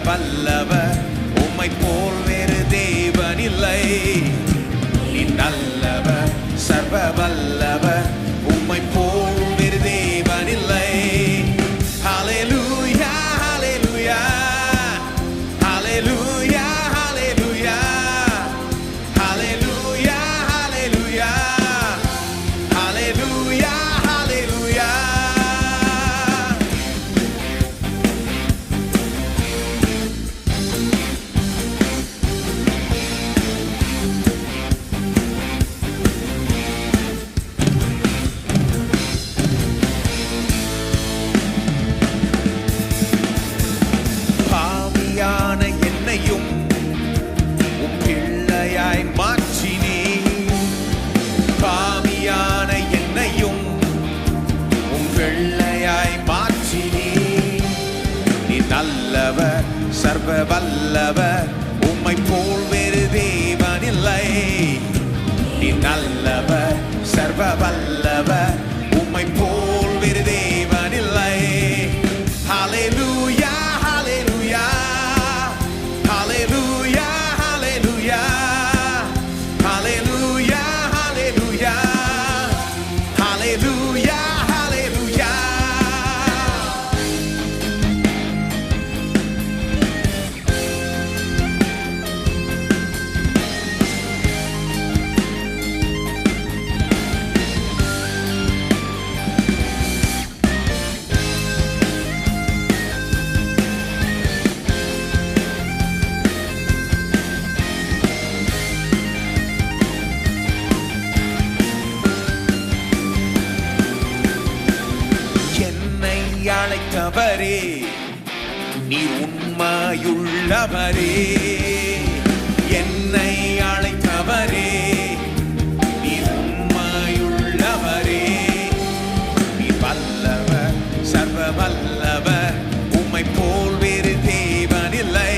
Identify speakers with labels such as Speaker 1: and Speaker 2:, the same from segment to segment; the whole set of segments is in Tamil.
Speaker 1: வல்லவர் உம்மை போல் வேறு தேவன் இல்லை. நீ நல்லவர் சர்வ வல்லவர் உம்மை போல் வேறு தேவன் இல்லை. ஹல்லேலூயா ஹல்லேலூயா ஹல்லேலூயா ஹல்லேலூயா ஹல்லேலூயா ஹல்லேலூயா ஹல்லேலூயா ஹல்லேலூயா. பாவியான என்னையும் உம் பிள்ளையாய் மாற்றினீர். பாவியான என்னையும் உம் பிள்ளையாய் மாற்றினீர். நீ நல்லவர் சர்வ வல்லவர் உம்மை போல் வேறு தேவன் இல்லை. நீ நல்லவர் சர்வ வல்லவர் உம்மை போல் வேறு தேவன் இல்லை. ஹல்லேலூயா ஹல்லேலூயா ஹல்லேலூயா ஹல்லேலூயா ஹல்லேலூயா ஹல்லேலூயா ஹல்லேலூயா ஹல்லேலூயா. என்னை அழைத்தவரே நீர் உண்மையுள்ளவரே. என்னை அழைத்தவரே நீர் உண்மையுள்ளவரே. நீ வல்லவர் சர்வ வல்லவர் உம்மை போல் வேறு தேவன் இல்லை.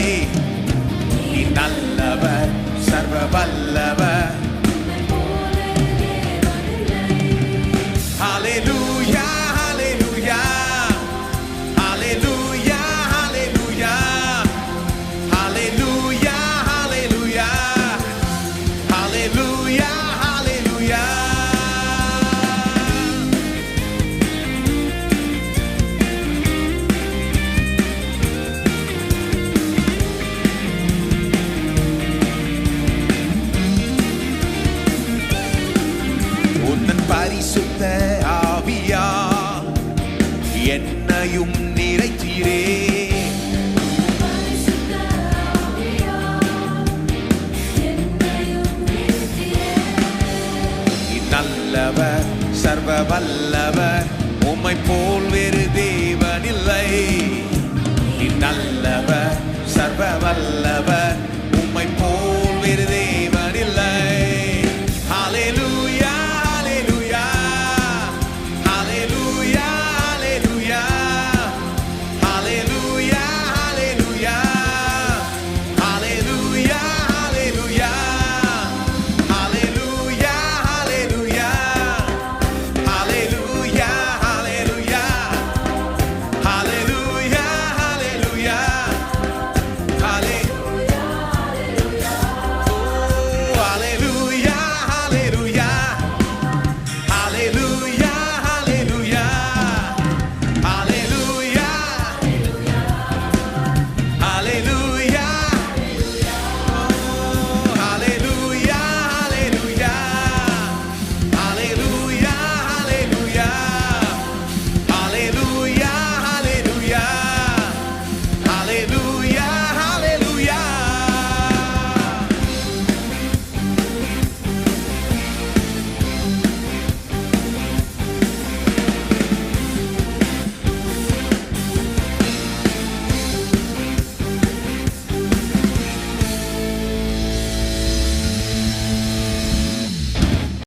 Speaker 1: நீ நல்லவர் சர்வ வல்லவர். ஹல்லேலூயா ஹல்லேலூயா ஹல்லேலூயா ஹல்லேலூயா ஹல்லேலூயா ஹல்லேலூயா ஹல்லேலூயா ஹல்லேலூயா. உன்னன் பரிசுத்த ஆவியா என்னையும் நிறைத்தீரே. நீ நல்லவர் சர்வ வல்லவர் உம்மை போல் வேறு